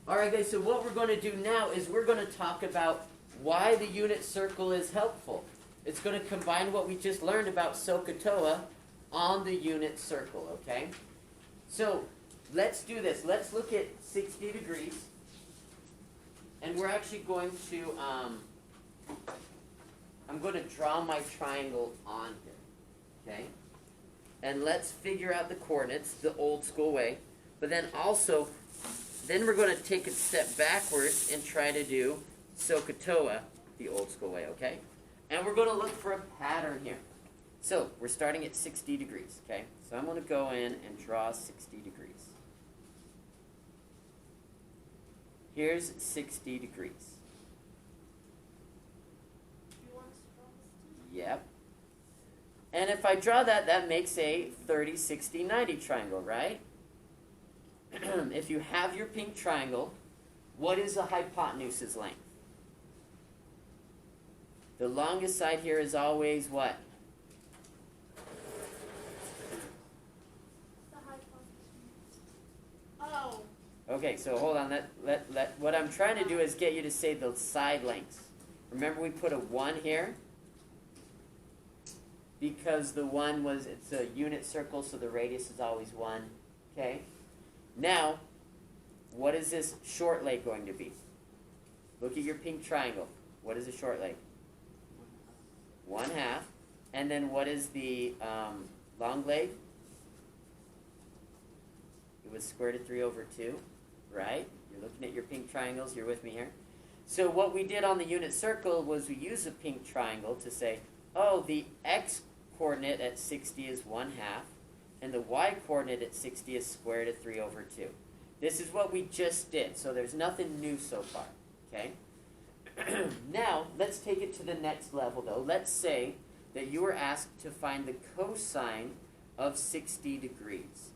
Alright guys, so what we're going to do now is we're going to talk about why the unit circle is helpful. It's going to combine what we just learned about SOHCAHTOA on the unit circle, okay? So, let's do this. Let's look at 60 degrees. And we're actually going to, I'm going to draw my triangle on here, okay? And let's figure out the coordinates the old school way. But then also, then we're going to take a step backwards and try to do SOHCAHTOA the old school way, okay? And we're going to look for a pattern here. So, we're starting at 60 degrees, okay? So I'm going to go in and draw 60 degrees. Here's 60 degrees. You want to draw this too? Yep. And if I draw that, that makes a 30, 60, 90 triangle, right? If you have your pink triangle, what is the hypotenuse's length? The longest side here is always what? The hypotenuse. Oh. Okay, so hold on. What I'm trying to do is get you to say the side lengths. Remember we put a 1 here? Because the 1 was, it's a unit circle, so the radius is always 1. Okay? Now, what is this short leg going to be? Look at your pink triangle. What is a short leg? 1/2. And then what is the long leg? It was square root of 3/2, right? You're looking at your pink triangles. You're with me here? So what we did on the unit circle was we used a pink triangle to say, oh, the x coordinate at 60 is 1/2, and the y-coordinate at 60 is square root of 3/2. This is what we just did, so there's nothing new so far, okay? Now, let's take it to the next level, though. Let's say that you were asked to find the cosine of 60 degrees.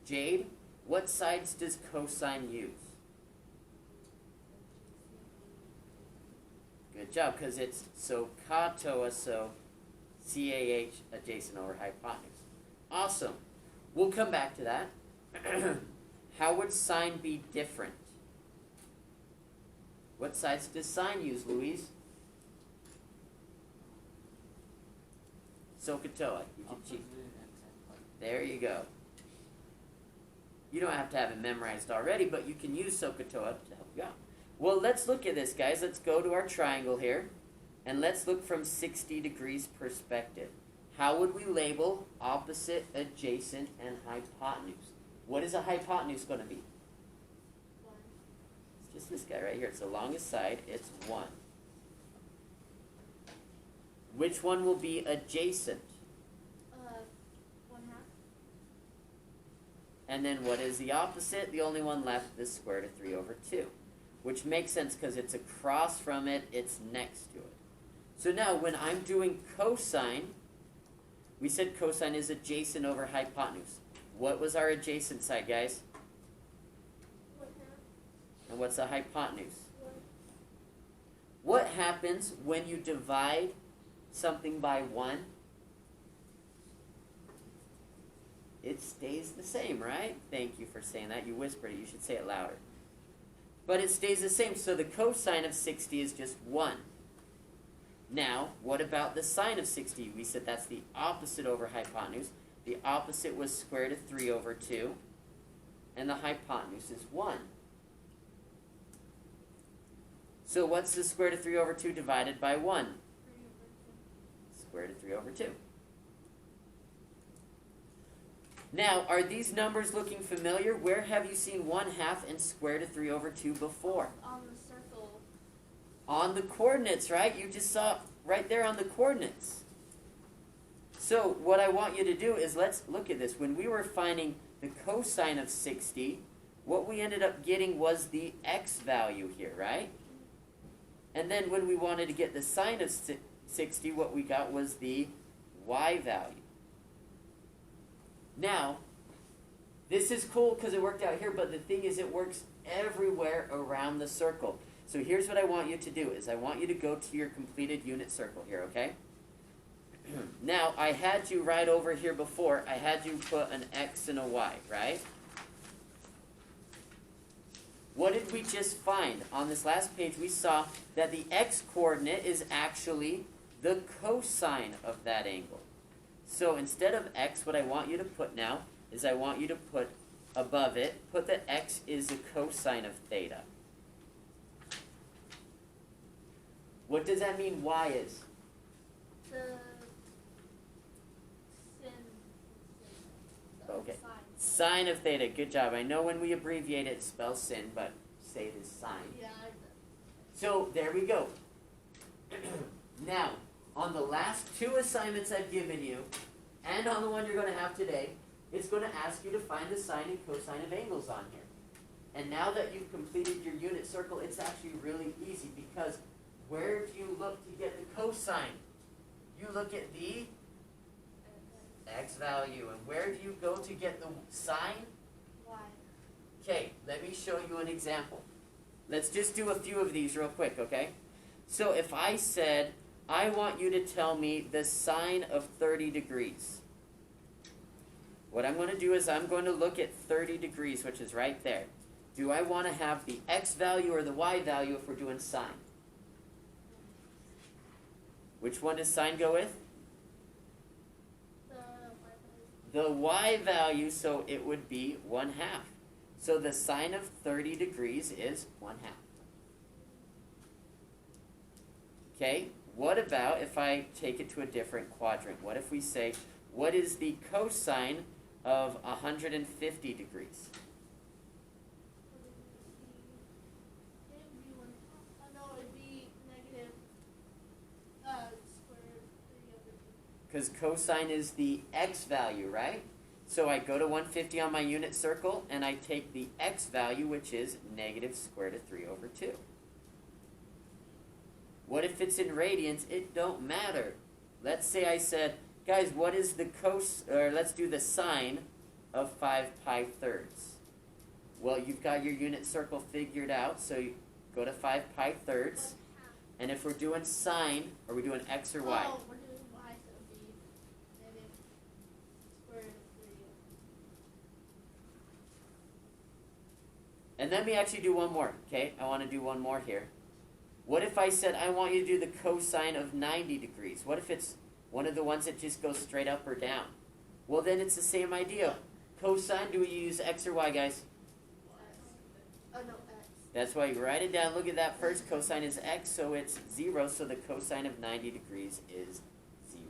Jade, what sides does cosine use? Good job, because it's SOHCAHTOA, so CAH adjacent over hypotenuse. Awesome. We'll come back to that. How would sine be different? What sides does sine use, Louise? SOHCAHTOA. You can cheat. There you go. You don't have to have it memorized already, but you can use SOHCAHTOA to help you out. Well, let's look at this, guys. Let's go to our triangle here, and let's look from 60 degrees perspective. How would we label opposite, adjacent, and hypotenuse? What is a hypotenuse going to be? 1. It's just this guy right here. It's the longest side. It's 1. Which one will be adjacent? 1/2. And then what is the opposite? The only one left is square root of 3/2. Which makes sense because it's across from it, it's next to it. So now when I'm doing cosine, we said cosine is adjacent over hypotenuse. What was our adjacent side, guys? 1/2. And what's the hypotenuse? 1. What happens when you divide something by 1? It stays the same, right? Thank you for saying that. You whispered it. You should say it louder. But it stays the same, so the cosine of 60 is just 1. Now, what about the sine of 60? We said that's the opposite over hypotenuse. The opposite was square root of 3/2, and the hypotenuse is 1. So what's the square root of 3/2 divided by 1? 3/2. Square root of 3/2. Now, are these numbers looking familiar? Where have you seen 1/2 and square root of 3/2 before? On the circle. On the coordinates, right? You just saw right there on the coordinates. So what I want you to do is, let's look at this. When we were finding the cosine of 60, what we ended up getting was the x value here, right? And then when we wanted to get the sine of 60, what we got was the y value. Now, this is cool because it worked out here, but the thing is it works everywhere around the circle. So here's what I want you to do, is I want you to go to your completed unit circle here, okay? Now, I had you right over here before, I had you put an x and a y, right? what did we just find? On this last page, we saw that the x-coordinate is actually the cosine of that angle. So instead of x, what I want you to put now is I want you to put above it, put that x is the cosine of theta. What does that mean y is? The sin. The Okay. sine. Sine of theta. Good job. I know when we abbreviate it, spell sin, but say it is sine. Yeah. So there we go. Now, on the last two assignments I've given you, and on the one you're going to have today, it's going to ask you to find the sine and cosine of angles on here. And now that you've completed your unit circle, it's actually really easy because where do you look to get the cosine? You look at the x value. And where do you go to get the sine? Y. Okay, let me show you an example. Let's just do a few of these real quick, okay? So if I said, I want you to tell me the sine of 30 degrees. What I'm going to do is I'm going to look at 30 degrees, which is right there. Do I want to have the x value or the y value if we're doing sine? Which one does sine go with? The y value, so it would be 1/2. So the sine of 30 degrees is 1/2. Okay, what about if I take it to a different quadrant? What if we say, what is the cosine of 150 degrees? It'd be negative square root of 3 over 2. Because cosine is the x value, right? So I go to 150 on my unit circle, and I take the x value, which is negative square root of 3 over 2. What if it's in radians? It don't matter. Let's say I said, guys, what is the let's do the sine of 5 pi thirds. Well, you've got your unit circle figured out, so you go to 5 pi thirds. And if we're doing sine, are we doing x or y? Oh, we're doing y, so it would be negative square root of 3. And let me actually do one more, okay? I want to do one more here. What if I said I want you to do the cosine of 90 degrees? What if it's one of the ones that just goes straight up or down? Well, then it's the same idea. Cosine, do we use x or y, guys? Oh, no, x. That's why you write it down. Look at that first. Cosine is x, so it's 0. So the cosine of 90 degrees is 0.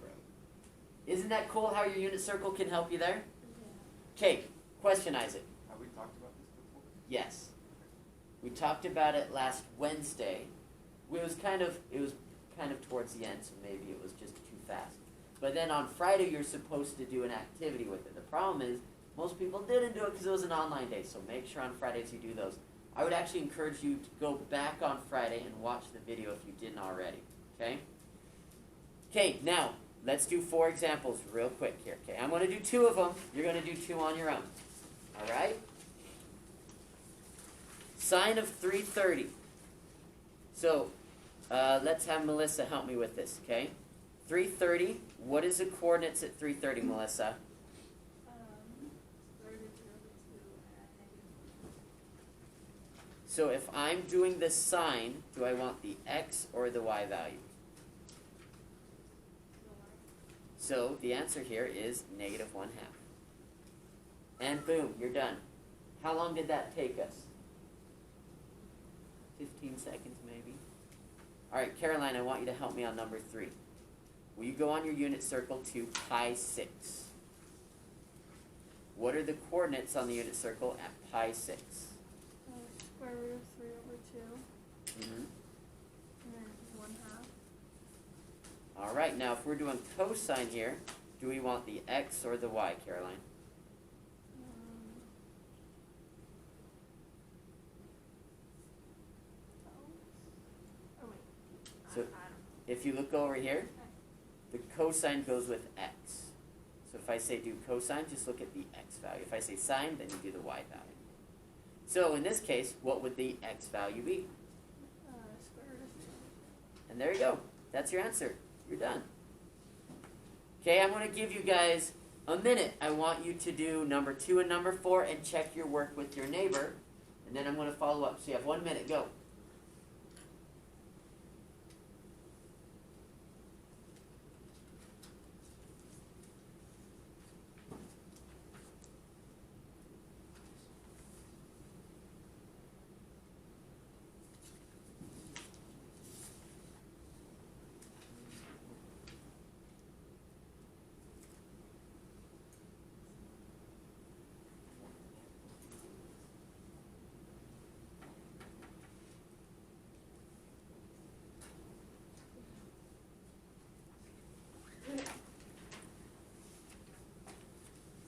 Isn't that cool how your unit circle can help you there? Okay, question, Isaac. Have we talked about this before? Yes. We talked about it last Wednesday. It was kind of towards the end, so maybe it was just too fast. But then on Friday, you're supposed to do an activity with it. The problem is, most people didn't do it because it was an online day, so make sure on Fridays you do those. I would actually encourage you to go back on Friday and watch the video if you didn't already, okay? Okay, now, let's do 4 examples real quick here, okay? I'm going to do 2 of them. You're going to do 2 on your own, all right? Sine of 330. So, let's have Melissa help me with this, okay? 330, what is the coordinates at 330, Melissa? Square root of 2 over 2 and negative 1. So if I'm doing the sine, do I want the x or the y value? So the answer here is negative 1/2. And boom, you're done. How long did that take us? 15 seconds maybe. All right, Caroline, I want you to help me on number 3. Will you go on your unit circle to pi 6? What are the coordinates on the unit circle at pi 6? Square root of 3 over 2. Mm-hmm. And then 1/2. All right, now if we're doing cosine here, do we want the x or the y, Caroline? Oh, wait. So I don't know. if you look over here, the cosine goes with x. So if I say do cosine, just look at the x value. If I say sine, then you do the y value. So in this case, what would the x value be? Square root of 2. And there you go. That's your answer. You're done. Okay, I'm going to give you guys a minute. I want you to do number 2 and number 4 and check your work with your neighbor. And then I'm going to follow up. So you have 1 minute. Go.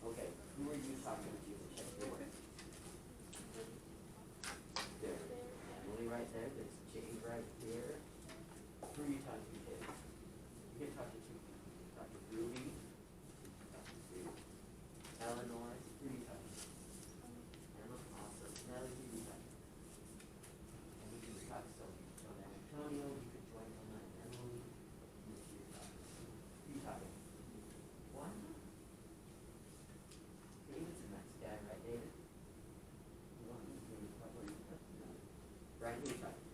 Okay, who are you talking to? Check your work. There. Emily right there. There's Jade right here. Who are you talking to, Jade? You can talk to two people. You can talk to Ruby. Talk to Eleanor. Who are you talking to? Emma. Awesome. Nellie, who are you talking to? And we can talk to Antonio. You could join Emma and Emily. Who are you talking to? Who are you talking to? One? David's a nice guy, right, David? One, maybe probably. No. Brian, who are you talking to?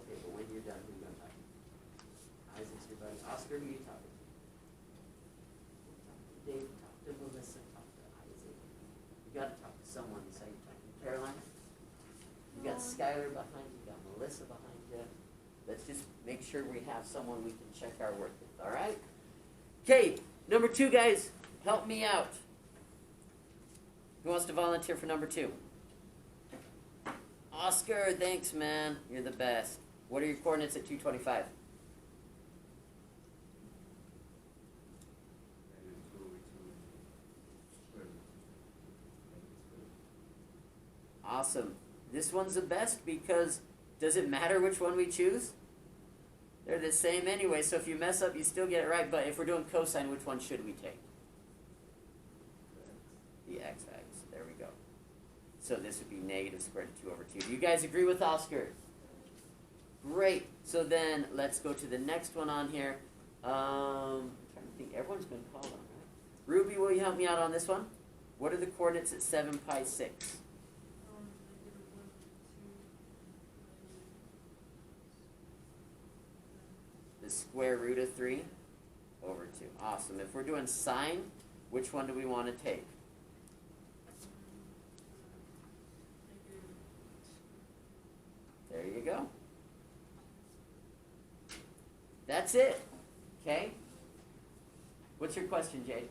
Okay, but when you're done, who are you going to talk to? Isaac's your buddy. Oscar, who are you talking to? Dave, talk to Melissa, talk to Isaac. You got to talk to someone. So you're talking to Caroline? You got Skylar behind you, you got Melissa behind you. Let's just make sure we have someone we can check our work with, all right? Okay, number 2, guys, help me out. Who wants to volunteer for number 2? Oscar, thanks, man. You're the best. What are your coordinates at 225? Awesome. This one's the best because does it matter which one we choose? They're the same anyway, so if you mess up, you still get it right. But if we're doing cosine, which one should we take? The x-axis. There we go. So this would be negative square root of 2 over 2. Do you guys agree with Oscar? Great. So then let's go to the next one on here. I'm trying to think. Everyone's been called on, right? Ruby, will you help me out on this one? What are the coordinates at 7 pi 6? The square root of 3 over 2. Awesome. If we're doing sine, which one do we want to take? There you go. That's it. Okay? What's your question, Jade?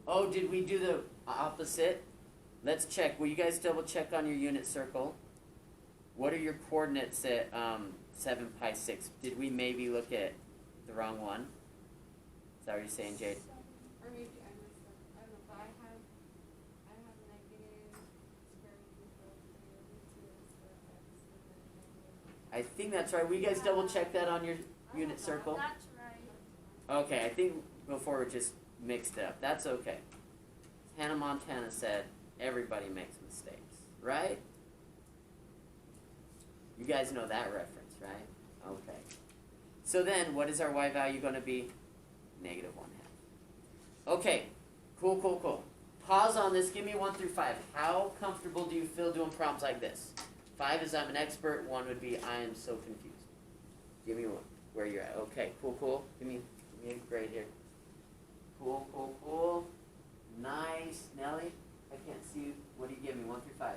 Oh, did we do the opposite? Let's check. Will you guys double check on your unit circle? What are your coordinates at 7 pi 6? Did we maybe look at the wrong one? Is that what you're saying, Jade? Or maybe I messed up. I don't know, but I have negative square root of 3 over 2 is the x, and then negative. I think that's right. Will you guys double check that on your unit circle? That's right. Okay, I think before we just mixed it up. That's okay. Hannah Montana said, everybody makes mistakes, right? You guys know that reference, right? Okay. So then, what is our y value going to be? Negative 1/2. Okay, cool. Pause on this. Give me 1 through 5. How comfortable do you feel doing problems like this? 5 is I'm an expert. 1 would be I am so confused. Give me 1. Where you're at. Okay, cool. Give me a grade here. Cool. Nice. Nelly, I can't see you. What do you give me? 1 through 5.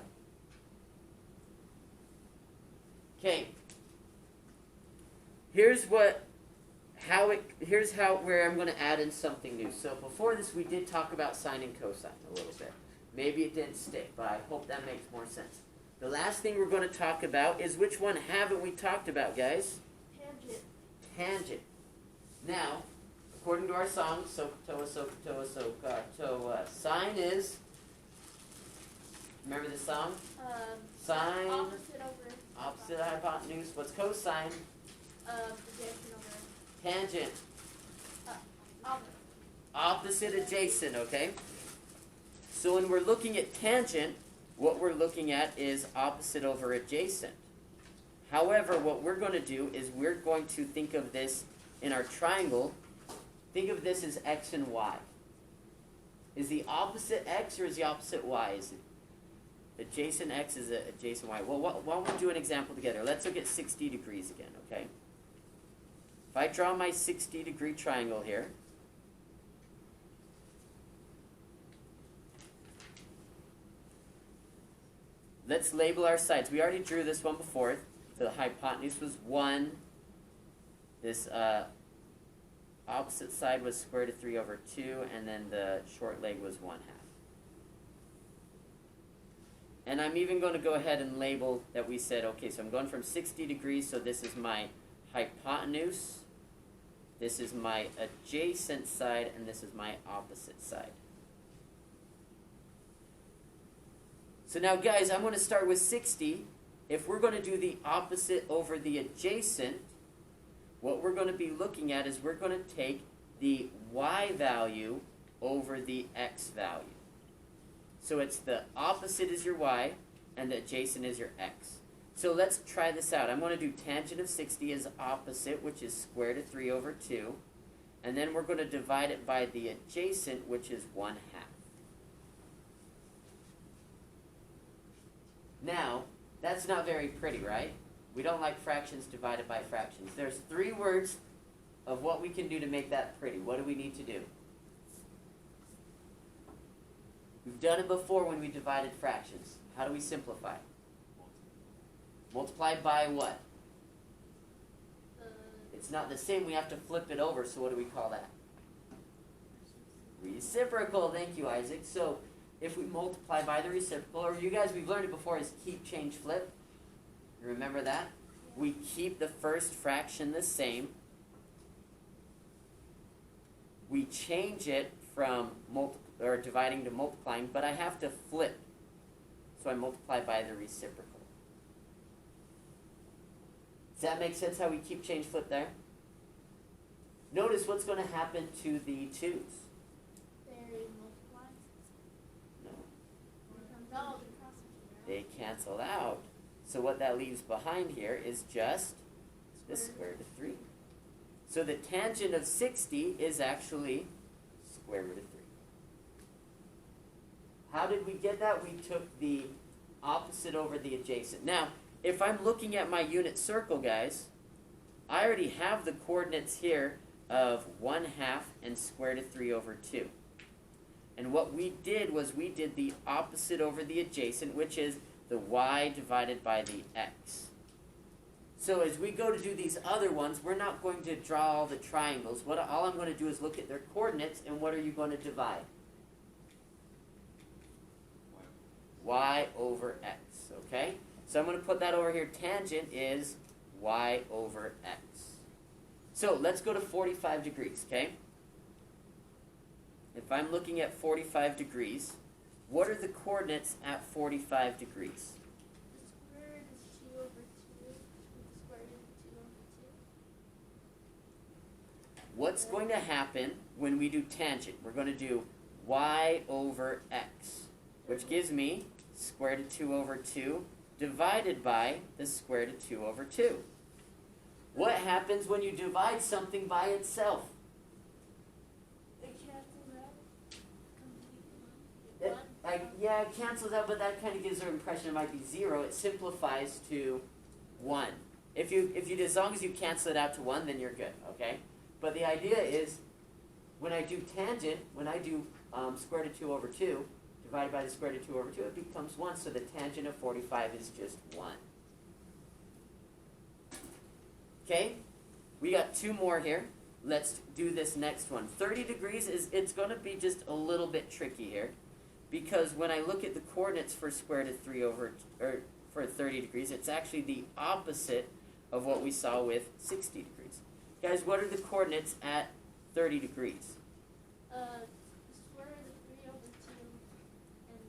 Okay. Here's where I'm going to add in something new. So before this, we did talk about sine and cosine a little bit. Maybe it didn't stick, but I hope that makes more sense. The last thing we're going to talk about is which one haven't we talked about, guys? Tangent. Now, according to our song, SOHCAHTOA, sine is, remember the song? Sine, opposite of hypotenuse. What's cosine? Adjacent over. Tangent. Opposite adjacent, okay? So when we're looking at tangent, what we're looking at is opposite over adjacent. However, what we're going to do is we're going to think of this in our triangle. Think of this as x and y. Is the opposite x or is the opposite y? Is it adjacent x is adjacent y? Well, why don't we do an example together? Let's look at 60 degrees again, okay? If I draw my 60-degree triangle here, let's label our sides. We already drew this one before. The hypotenuse was 1. This opposite side was square root of 3 over 2, and then the short leg was 1/2. And I'm even going to go ahead and label that we said, okay, so I'm going from 60 degrees, so this is my hypotenuse, this is my adjacent side, and this is my opposite side. So now, guys, I'm going to start with 60. If we're going to do the opposite over the adjacent, what we're going to be looking at is we're going to take the y value over the x value. So it's the opposite is your y, and the adjacent is your x. So let's try this out. I'm going to do tangent of 60 as opposite, which is square root of 3 over 2. And then we're going to divide it by the adjacent, which is 1/2. Now, that's not very pretty, right? We don't like fractions divided by fractions. There's 3 words of what we can do to make that pretty. What do we need to do? We've done it before when we divided fractions. How do we simplify? Multiply by what? It's not the same. We have to flip it over, so what do we call that? Reciprocal. Thank you, Isaac. So if we multiply by the reciprocal, or you guys, we've learned it before, is keep, change, flip. You remember that? We keep the first fraction the same. We change it from dividing to multiplying, but I have to flip. So I multiply by the reciprocal. Does that make sense how we keep, change, flip there? Notice what's going to happen to the 2's. They multiply. No. They cancel out. So what that leaves behind here is just the square root of 3. So the tangent of 60 is actually square root of 3. How did we get that? We took the opposite over the adjacent. Now, if I'm looking at my unit circle, guys, I already have the coordinates here of 1/2 and square root of 3 over 2. And what we did was we did the opposite over the adjacent, which is the y divided by the x. So as we go to do these other ones, we're not going to draw all the triangles. All I'm going to do is look at their coordinates, and what are you going to divide? Y over x, okay? So I'm going to put that over here. Tangent is y over x. So let's go to 45 degrees, okay? If I'm looking at 45 degrees, what are the coordinates at 45 degrees? The square root is 2 over 2. The square root is 2 over 2. What's going to happen when we do tangent? We're going to do y over x, which gives me square root of 2 over 2 divided by the square root of 2 over 2. What happens when you divide something by itself? It cancels out completely. Yeah, it cancels out, but that kind of gives an impression it might be 0. It simplifies to 1. If you as long as you cancel it out to 1, then you're good, okay? But the idea is, when I do tangent, when I do square root of 2 over 2, divided by the square root of 2 over 2, it becomes 1, so the tangent of 45 is just 1. Okay? We got 2 more here. Let's do this next one. 30 degrees it's going to be just a little bit tricky here, because when I look at the coordinates for square root of 3 over, or for 30 degrees, it's actually the opposite of what we saw with 60 degrees. Guys, what are the coordinates at 30 degrees? The square root of 3 over 2 and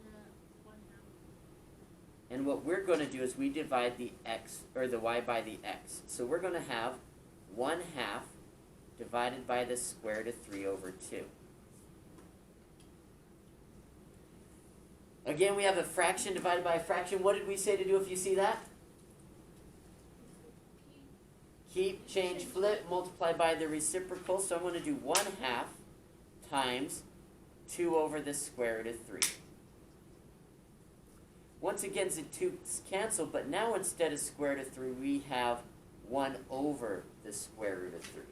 1/2. And what we're going to do is we divide the x, or the y by the x. So we're going to have 1/2 divided by the square root of 3 over 2. Again, we have a fraction divided by a fraction. What did we say to do if you see that? Keep, change, flip, multiply by the reciprocal. So I'm going to do 1/2 times 2 over the square root of 3. Once again, the 2's cancel, but now instead of square root of 3, we have 1 over the square root of 3.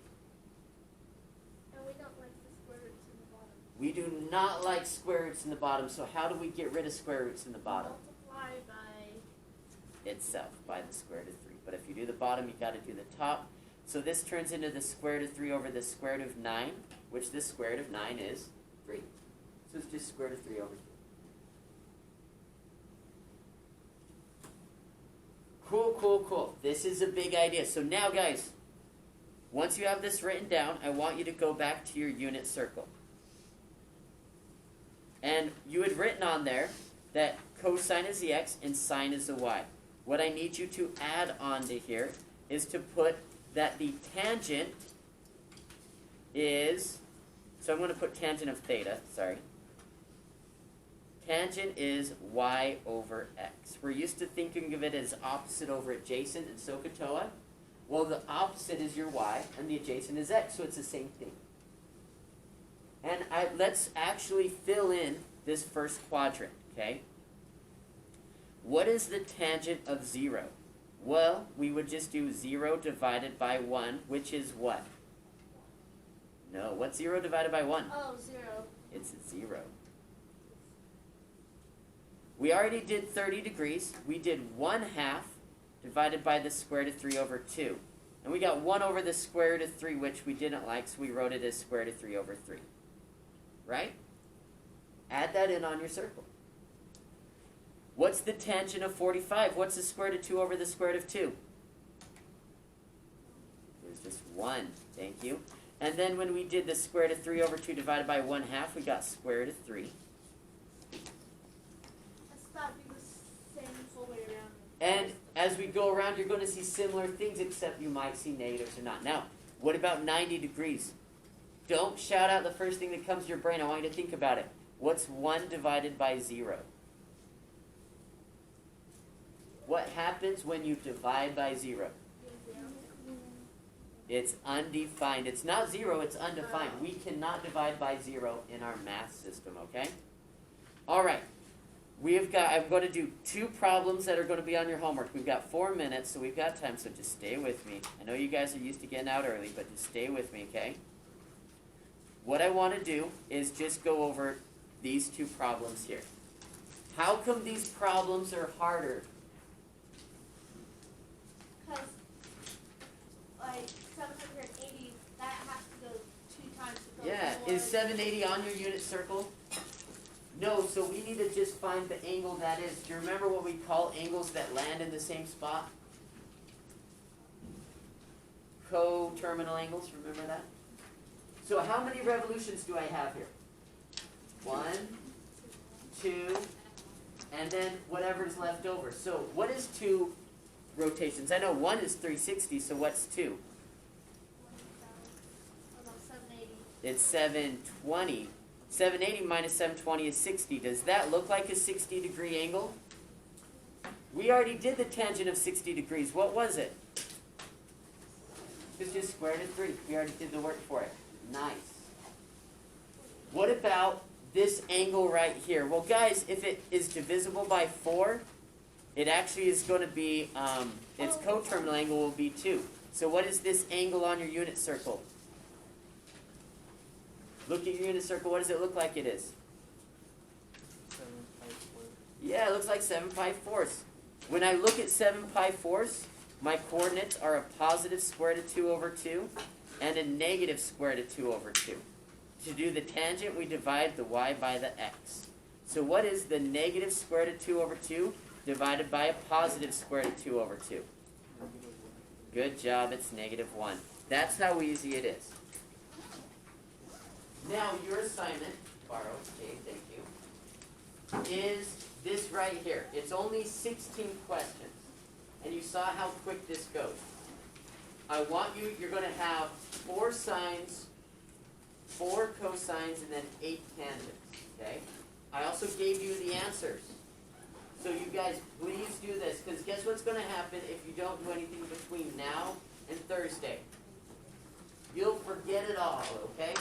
And we don't like the square roots in the bottom. We do not like square roots in the bottom, so how do we get rid of square roots in the bottom? Multiply by Itself, by the square root of 3. But if you do the bottom, you got to do the top. So this turns into the square root of 3 over the square root of 9, which the square root of 9 is 3. So it's just square root of 3 over 3. Cool, cool, cool. This is a big idea. So now, guys, once you have this written down, I want you to go back to your unit circle. And you had written on there that cosine is the x and sine is the y. What I need you to add on to here is to put that the tangent is, so I'm going to put tangent of theta, sorry. Tangent is y over x. We're used to thinking of it as opposite over adjacent in SOHCAHTOA. Well, the opposite is your y, and the adjacent is x, so it's the same thing. And let's actually fill in this first quadrant, okay? What is the tangent of 0? Well, we would just do 0 divided by 1, which is what? No, what's 0 divided by 1? Oh, 0. It's 0. We already did 30 degrees. We did 1/2 divided by the square root of 3 over 2. And we got 1 over the square root of 3, which we didn't like, so we wrote it as square root of 3 over 3. Right? Add that in on your circle. What's the tangent of 45? What's the square root of 2 over the square root of 2? It was just 1. Thank you. And then when we did the square root of 3 over 2 divided by 1/2, we got square root of 3. That would be the same full way around. And as we go around, you're going to see similar things, except you might see negatives or not. Now, what about 90 degrees? Don't shout out the first thing that comes to your brain. I want you to think about it. What's 1 divided by 0? What happens when you divide by 0? It's undefined. It's not 0, it's undefined. We cannot divide by 0 in our math system, okay? All right. I'm going to do 2 problems that are going to be on your homework. We've got 4 minutes, so we've got time, so just stay with me. I know you guys are used to getting out early, but just stay with me, okay? What I want to do is just go over these 2 problems here. How come these problems are harder? Because, like, 780, that has to go 2 times to go Yeah, forward. is 780 on your unit circle? No, so we need to just find the angle that is. Do you remember what we call angles that land in the same spot? Co-terminal angles, remember that? So how many revolutions do I have here? 1, 2, and then whatever's left over. So what is 2 rotations? I know 1 is 360, so what's 2? 780. It's 720. 780 minus 720 is 60. Does that look like a 60-degree angle? We already did the tangent of 60 degrees. What was it? It's just square root of 3. We already did the work for it. Nice. What about this angle right here? Well, guys, if it is divisible by 4, it actually is going to be, its coterminal angle will be 2. So what is this angle on your unit circle? Look at your unit circle. What does it look like it is? 7 pi 4. Yeah, it looks like 7 pi fourths. When I look at 7 pi fourths, my coordinates are a positive square root of 2 over 2 and a negative square root of 2 over 2. To do the tangent, we divide the y by the x. So what is the negative square root of 2 over 2 divided by a positive square root of 2 over 2? Good job, it's negative 1. That's how easy it is. Now, your assignment, borrow, Dave, thank you, is this right here. It's only 16 questions. And you saw how quick this goes. You're going to have 4 sines, 4 cosines, and then 8 tangents, okay? I also gave you the answers. So you guys, please do this, because guess what's going to happen if you don't do anything between now and Thursday? You'll forget it all, okay?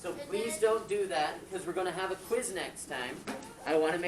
So please don't do that, because we're going to have a quiz next time. I want to make